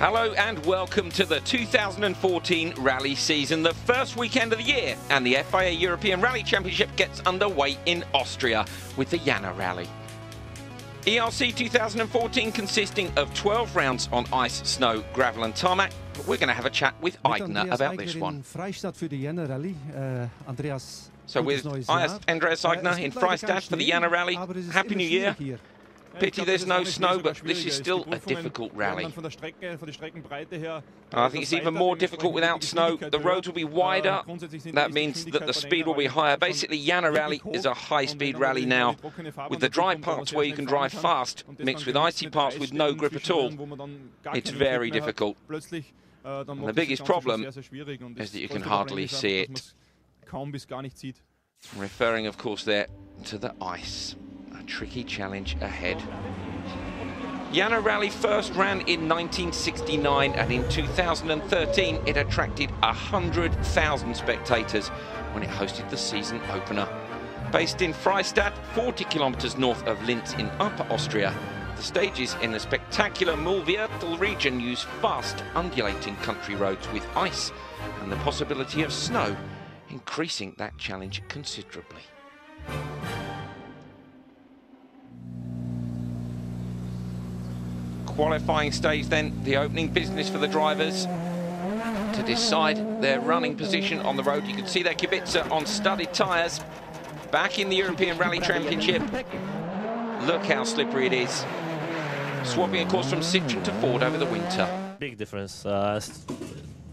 Hello and welcome to the 2014 rally season, the first weekend of the year, and the FIA European Rally Championship gets underway in Austria with the Jannerrallye. ERC 2014 consisting of 12 rounds on ice, snow, gravel and tarmac, but we're going to have a chat with Aigner about this one. Freistadt for the Jannerrallye. So with Andreas Aigner in Freistadt for the Jannerrallye. Happy New Year. Pity there's no snow, but this is still a difficult rally. I think it's even more difficult without snow. The roads will be wider. That means that the speed will be higher. Basically, Jannerrallye is a high-speed rally now, with the dry parts where you can drive fast, mixed with icy parts with no grip at all. It's very difficult. And the biggest problem is that you can hardly see it. Referring, of course, there to the ice. A tricky challenge ahead. Jannerrallye first ran in 1969, and in 2013 it attracted 100,000 spectators when it hosted the season opener. Based in Freistadt, 40 kilometres north of Linz in Upper Austria, the stages in the spectacular Mühlviertel region use fast, undulating country roads with ice and the possibility of snow, increasing that challenge considerably. Qualifying stage then, the opening business for the drivers to decide their running position on the road. You can see their Kubica on studded tyres, back in the European Rally Championship. Look how slippery it is. Swapping, of course, from Citroën to Ford over the winter. Big difference.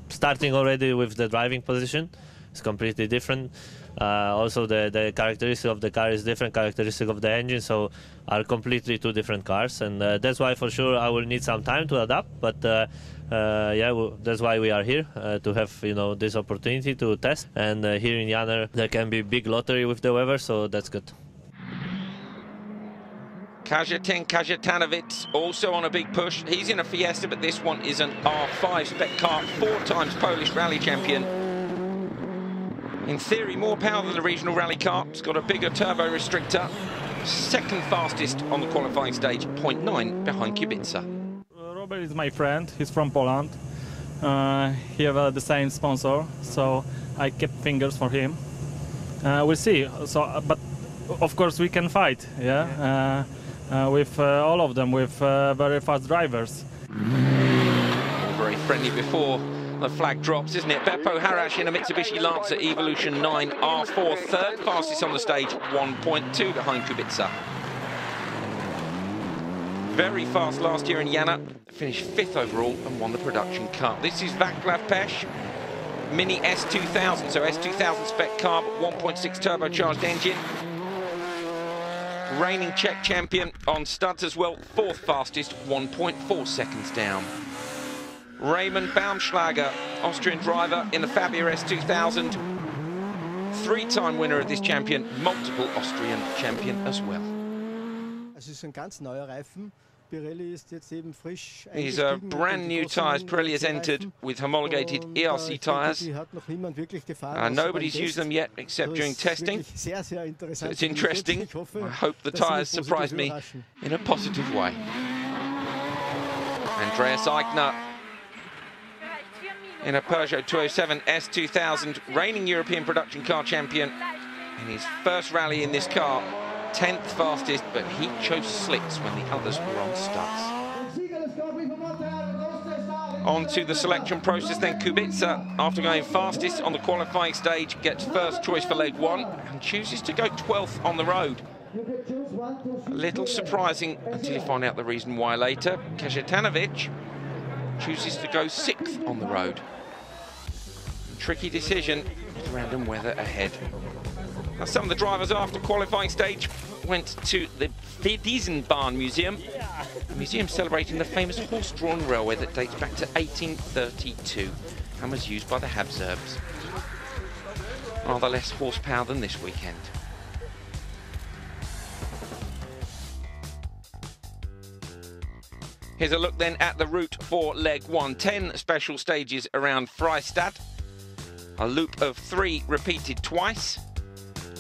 Starting already with the driving position, it's completely different. Also the characteristic of the car is different, characteristic of the engine, so are completely two different cars, and that's why for sure I will need some time to adapt, but yeah, that's why we are here, to have, you know, this opportunity to test, and here in Janner there can be big lottery with the weather, so that's good. Kajetanovic also on a big push. He's in a Fiesta, but this one is an R5 spec car, 4 times Polish rally champion. In theory, more power than the regional rally car. It's got a bigger turbo restrictor. Second fastest on the qualifying stage, 0.9 behind Kubica. Robert is my friend. He's from Poland. He has the same sponsor, so I kept fingers for him. We'll see. So, but of course we can fight. Yeah, with all of them, with very fast drivers. Very friendly before the flag drops, isn't it? Beppo Harash in a Mitsubishi Lancer Evolution 9 R4, third fastest on the stage, 1.2 behind Kubica. Very fast last year in Janner, finished 5th overall and won the production cup. This is Václav Pech, Mini S2000, so S2000 spec car, 1.6 turbocharged engine. Reigning Czech champion on studs as well, 4th fastest, 1.4 seconds down. Raymond Baumschlager, Austrian driver in the Fabia S2000. 3-time winner of this champion, multiple Austrian champion as well. These are brand new tyres. Pirelli has entered with homologated ERC tyres. Nobody's used them yet except during testing. So it's interesting. I hope the tyres surprise me in a positive way. Andreas Aigner in a Peugeot 207 S2000, reigning European production car champion in his first rally in this car, 10th fastest, but he chose slicks when the others were on studs. On to the selection process then. Kubica, after going fastest on the qualifying stage, gets first choice for leg 1 and chooses to go 12th on the road. A little surprising until you find out the reason why later. Kajetanovic chooses to go 6th on the road. Tricky decision with random weather ahead. Now, some of the drivers after qualifying stage went to the Wiedesenbahn Museum, a museum celebrating the famous horse-drawn railway that dates back to 1832 and was used by the Habsburgs. Rather less horsepower than this weekend. Here's a look then at the route for leg 1. 10 special stages around Freistadt. A loop of 3 repeated twice,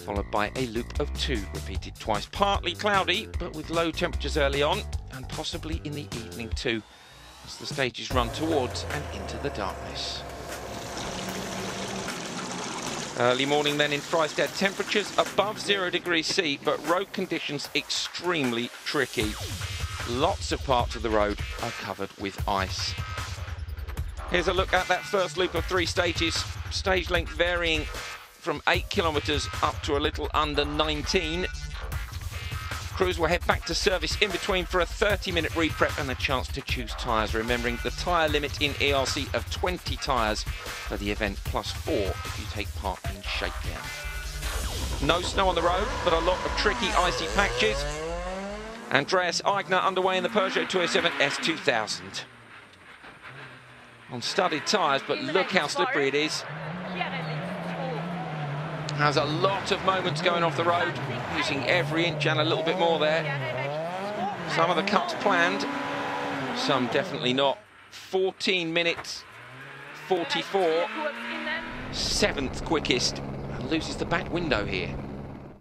followed by a loop of 2 repeated twice. Partly cloudy, but with low temperatures early on, and possibly in the evening too. as the stages run towards and into the darkness. Early morning then in Freistadt, temperatures above 0 degrees C, but road conditions extremely tricky. Lots of parts of the road are covered with ice. Here's a look at that first loop of 3 stages, stage length varying from 8 kilometres up to a little under 19. Crews will head back to service in between for a 30-minute reprep and a chance to choose tyres, remembering the tyre limit in ERC of 20 tyres for the event, plus 4 if you take part in shakedown. No snow on the road, but a lot of tricky icy patches. Andreas Eigner underway in the Peugeot 207 S2000. On studded tyres, but look how slippery it is. Has a lot of moments going off the road, using every inch and a little bit more there. Some of the cuts planned, some definitely not. 14 minutes 44, 7th quickest, and loses the back window here.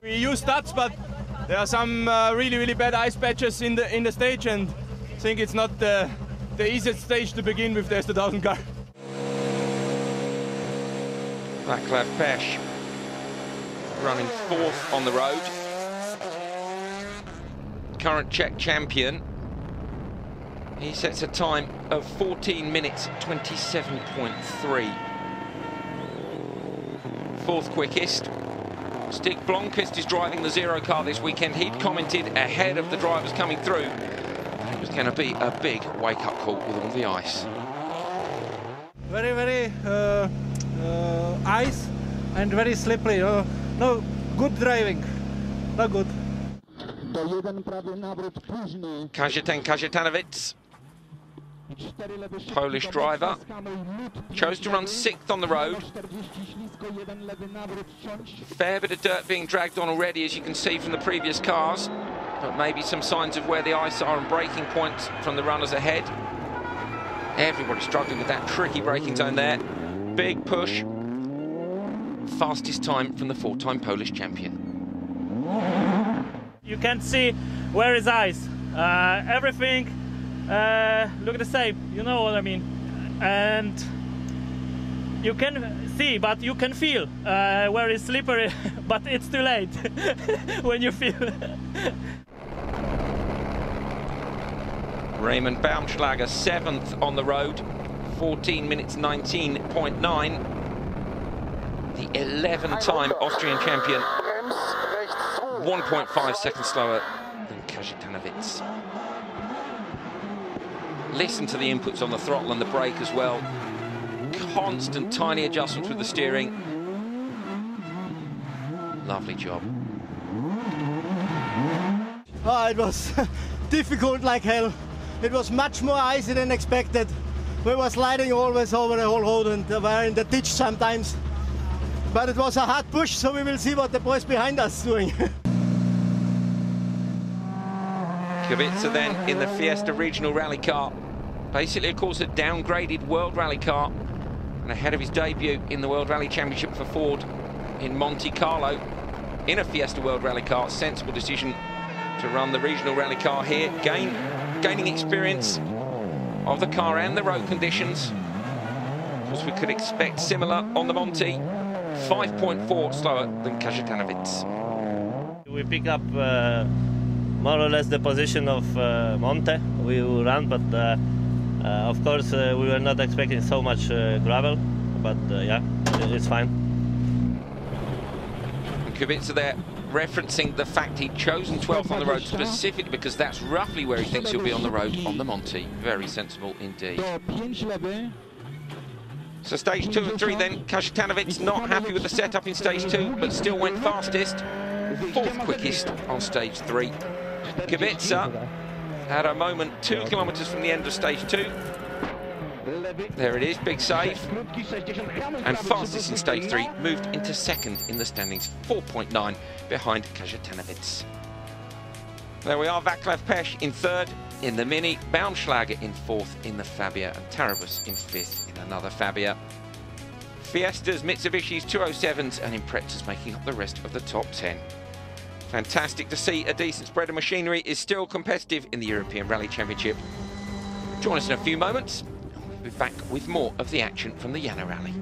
We use studs, but there are some really bad ice patches in the stage, and I think it's not the easiest stage to begin with the S2000 car. Václav Pech running 4th on the road. Current Czech champion. He sets a time of 14 minutes 27.3. 4th quickest. Stig Blomqvist is driving the Zero car this weekend. He'd commented ahead of the drivers coming through that it was going to be a big wake-up call with all the ice. Very ice and very slippery. No good driving, not good. Kajetanovic, Polish driver, chose to run 6th on the road. Fair bit of dirt being dragged on already, as you can see from the previous cars, but maybe some signs of where the ice are and braking points from the runners ahead. Everybody struggling with that tricky braking zone there. Big push. Fastest time from the 4-time Polish champion. You can see where is ice. Everything look the same, you know what I mean. And you can see, but you can feel where it's slippery, but it's too late when you feel. Raymond Baumschlager 7th on the road, 14 minutes 19.9. The 11-time Austrian champion, 1.5 seconds slower than Kajetanovic. Listen to the inputs on the throttle and the brake as well. Constant tiny adjustments with the steering. Lovely job. Oh, it was difficult like hell. It was much more icy than expected. We were sliding always over the whole road and were in the ditch sometimes. But it was a hard push, so we will see what the boys behind us doing. Kubica then in the Fiesta Regional Rally car. Basically, of course, a downgraded World Rally car. And ahead of his debut in the World Rally Championship for Ford in Monte Carlo, in a Fiesta World Rally car, sensible decision to run the Regional Rally car here. Gaining experience of the car and the road conditions. Of course, we could expect similar on the Monte. 5.4 slower than Kajetanovic. We pick up more or less the position of Monte. We will run, but of course we were not expecting so much gravel, but yeah, it's fine. And Kubica there referencing the fact he'd chosen 12th on the road specifically because that's roughly where he thinks he'll be on the road on the Monte. Very sensible indeed. So stage 2 and 3 then, Kajetanovic not happy with the setup in stage 2, but still went fastest. 4th quickest on stage 3. Kubica had a moment 2 kilometres from the end of stage 2. There it is, big save. And fastest in stage 3, moved into 2nd in the standings, 4.9 behind Kajetanovic. There we are, Václav Pech in 3rd in the Mini, Baumschlager in 4th in the Fabia, and Tarabus in 5th in another Fabia. Fiestas, Mitsubishis, 207s and Imprezas making up the rest of the top 10. Fantastic to see a decent spread of machinery is still competitive in the European Rally Championship. Join us in a few moments. We'll be back with more of the action from the Jannerrallye.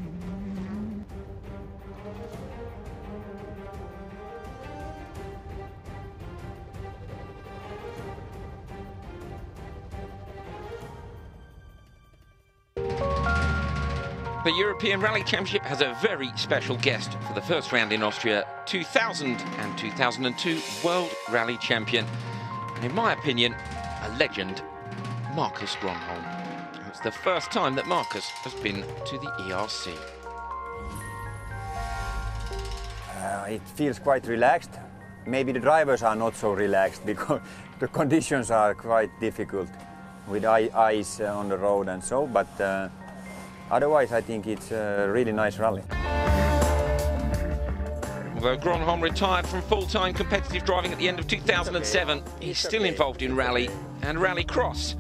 The European Rally Championship has a very special guest for the first round in Austria, 2000 and 2002 World Rally Champion, and in my opinion, a legend, Marcus Gronholm. It's the first time that Marcus has been to the ERC. It feels quite relaxed. Maybe the drivers are not so relaxed because the conditions are quite difficult with ice on the road and so, but otherwise, I think it's a really nice rally. Although Gronholm retired from full-time competitive driving at the end of 2007, he's still involved in rally and rally cross,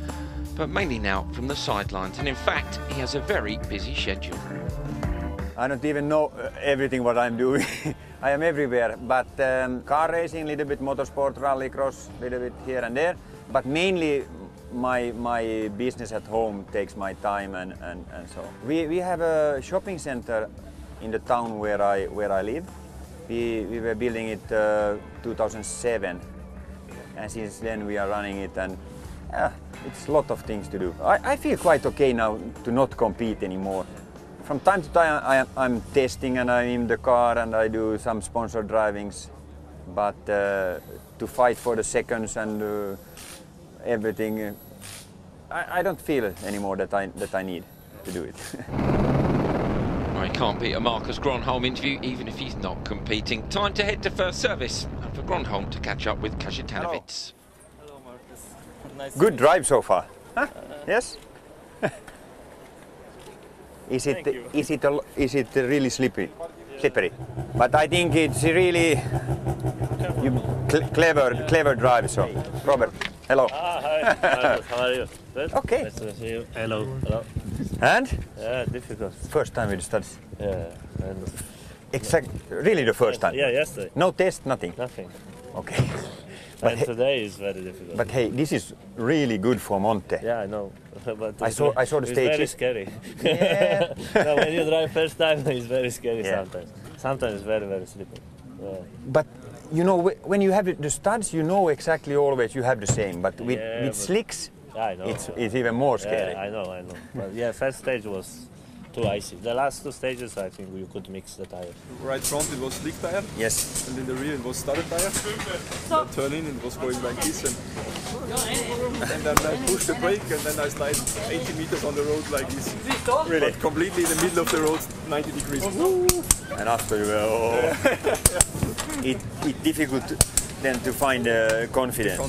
but mainly now from the sidelines. And in fact, he has a very busy schedule. I don't even know everything what I'm doing. I am everywhere, but car racing, a little bit motorsport, rally cross, a little bit here and there, but mainly my business at home takes my time and so. We have a shopping center in the town where I live. We were building it 2007, and since then we are running it, and it's a lot of things to do. I feel quite okay now to not compete anymore. From time to time I'm testing and I'm in the car and I do some sponsored drivings, but to fight for the seconds and everything, I don't feel anymore that I need to do it. Well, he can't beat a Marcus Gronholm interview even if he's not competing. Time to head to first service and for Gronholm to catch up with Kajetanowicz. Hello, Marcus. Nice Good drive so far. Huh? Yes? Is it really slippery? But I think it's really clever drive. So, Robert, hello. Hi. How are you? Good? Okay. Nice to see you. Hello. Hello. And? Yeah, difficult. First time with studies. Yeah. And Really the first time? Yeah, yesterday. No test, nothing? Nothing. Okay. But today is very difficult. But hey, this is really good for Monte. Yeah, I know. But I saw the stages. It's very scary. Yeah. No, when you drive first time, it's very scary sometimes. Yeah. Sometimes it's very, very slippery. Yeah. But you know, when you have the studs, you know exactly always you have the same. But with slicks, I know. It's even more scary. Yeah, I know. But yeah, first stage was too icy. The last two stages, I think you could mix the tires. Right front it was slick tire. Yes. And in the rear it was studded tire. Then turn in it was going like this, and then I pushed the brake and then I slide 80 meters on the road like this. Really? But completely in the middle of the road, 90 degrees. And after you were, it's difficult then to find confidence.